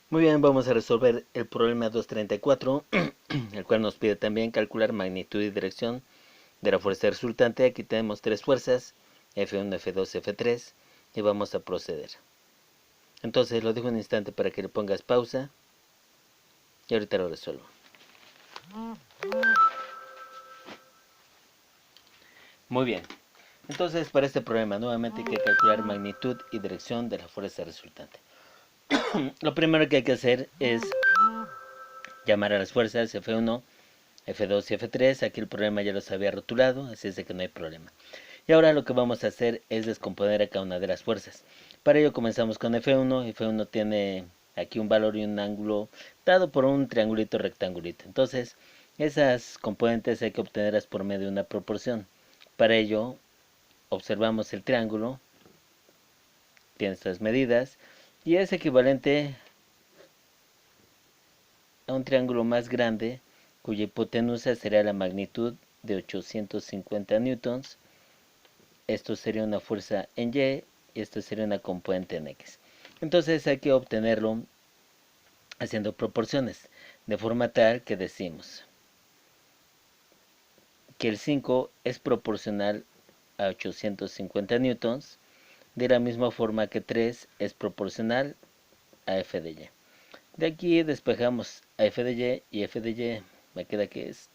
Muy bien, vamos a resolver el problema 234, el cual nos pide también calcular magnitud y dirección de la fuerza resultante. Aquí tenemos tres fuerzas, F1, F2, F3, y vamos a proceder. Entonces lo dejo un instante para que le pongas pausa y ahorita lo resuelvo. Muy bien, entonces para este problema nuevamente hay que calcular magnitud y dirección de la fuerza resultante. Lo primero que hay que hacer es llamar a las fuerzas F1, F2 y F3. Aquí el problema ya los había rotulado, así es de que no hay problema. Y ahora lo que vamos a hacer es descomponer a cada una de las fuerzas. Para ello comenzamos con F1. F1 tiene aquí un valor y un ángulo dado por un triangulito rectangulito. Entonces, esas componentes hay que obtenerlas por medio de una proporción. Para ello, observamos el triángulo, tiene estas medidas, y es equivalente a un triángulo más grande, cuya hipotenusa será la magnitud de 850 newtons. Esto sería una fuerza en Y y esto sería una componente en X. Entonces hay que obtenerlo haciendo proporciones, de forma tal que decimos que el 5 es proporcional a 850 newtons, de la misma forma que 3 es proporcional a F de Y. De aquí despejamos a F de Y y F de Y me queda que es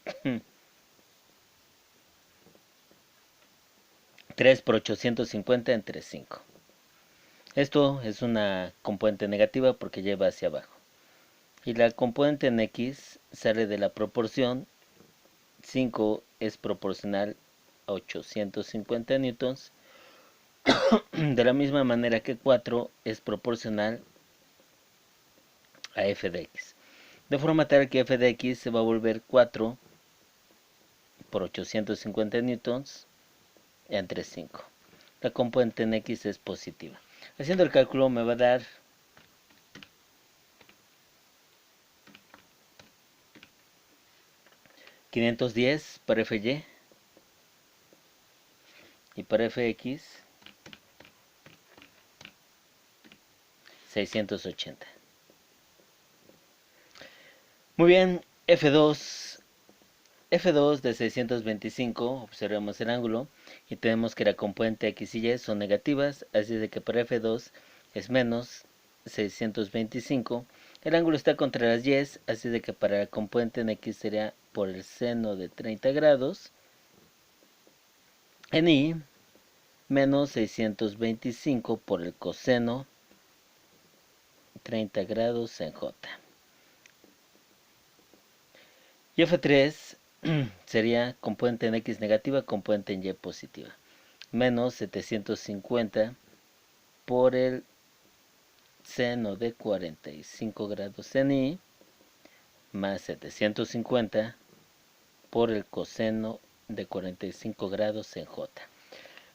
3 por 850 entre 5. Esto es una componente negativa porque lleva hacia abajo. Y la componente en X sale de la proporción 5 es proporcional a 850 newtons, de la misma manera que 4 es proporcional a f de x. De forma tal que f de x se va a volver 4 por 850 newtons entre 5. La componente en X es positiva. Haciendo el cálculo me va a dar 510 para Fy y para Fx 680. Muy bien, F2 de 625, observemos el ángulo y tenemos que la componente X y Y son negativas, así de que para F2 es menos 625. El ángulo está contra las Y, así de que para la componente en X sería por el seno de 30 grados. En Y, menos 625 por el coseno 30 grados en J. Y F3 sería componente en X negativa, componente en Y positiva. Menos 750 por el seno de 45 grados en Y, más 750 por el coseno de 45 grados en J.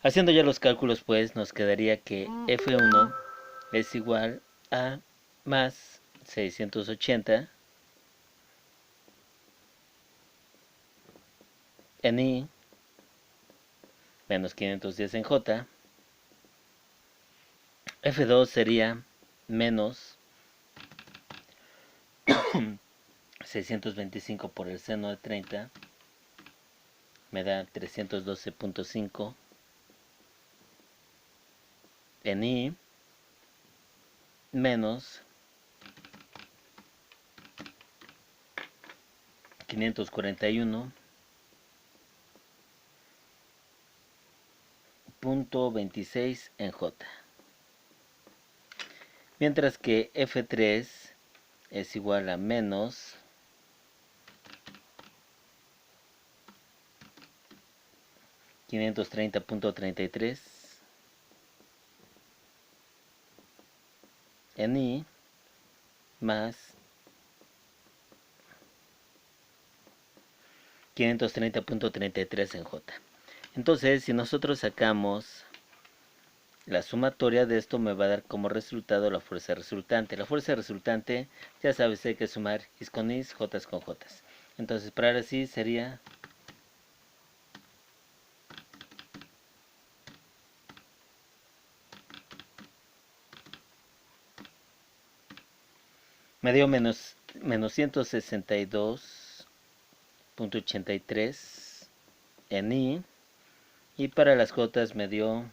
Haciendo ya los cálculos, pues nos quedaría que F1 es igual a más 680 en Y menos 510 en J. F2 sería menos 625 por el seno de 30, me da 312.5 en Y menos 541.26 en J. Mientras que F3 es igual a menos 530.33 en Y más 530.33 en J. Entonces, si nosotros sacamos la sumatoria de esto, me va a dar como resultado la fuerza resultante. La fuerza resultante, ya sabes, hay que sumar is con is, j con j. Entonces, para ahora sí sería me dio menos 162.83 en I, y para las J me dio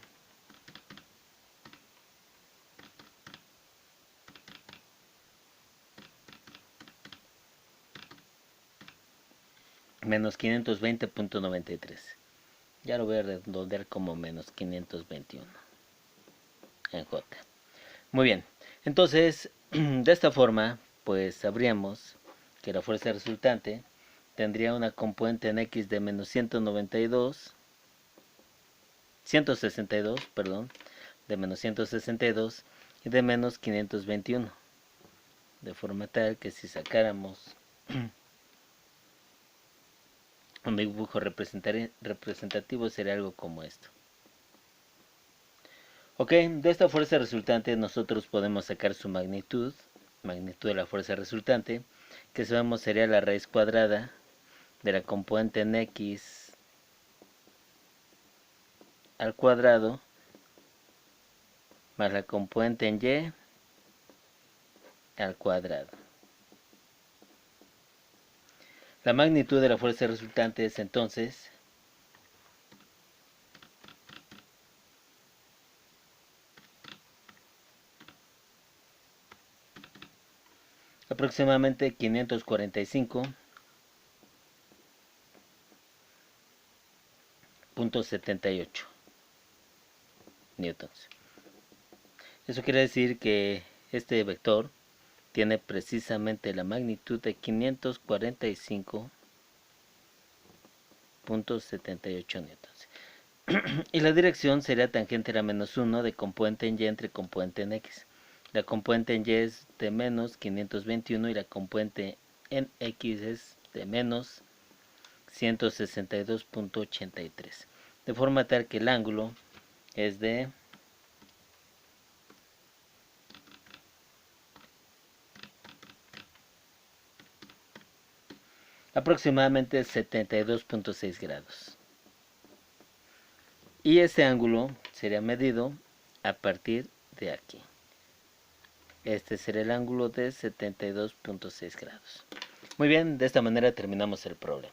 menos 520.93. Ya lo voy a redondear como menos 521 en J. Muy bien, entonces de esta forma pues sabríamos que la fuerza resultante tendría una componente en X de menos 162, perdón, de menos 162 y de menos 521, de forma tal que si sacáramos un dibujo representativo sería algo como esto. Ok, de esta fuerza resultante nosotros podemos sacar su magnitud de la fuerza resultante, que sabemos sería la raíz cuadrada de la componente en X al cuadrado más la componente en Y al cuadrado. La magnitud de la fuerza resultante es entonces aproximadamente 545.78 newtons. Eso quiere decir que este vector tiene precisamente la magnitud de 545.78 newtons. Y la dirección sería tangente a la menos 1 de componente en Y entre componente en X. La componente en Y es de menos 521 y la componente en X es de menos 162.83. De forma tal que el ángulo es de aproximadamente 72.6 grados. Y este ángulo sería medido a partir de aquí. Este será el ángulo de 72.6 grados. Muy bien, de esta manera terminamos el problema.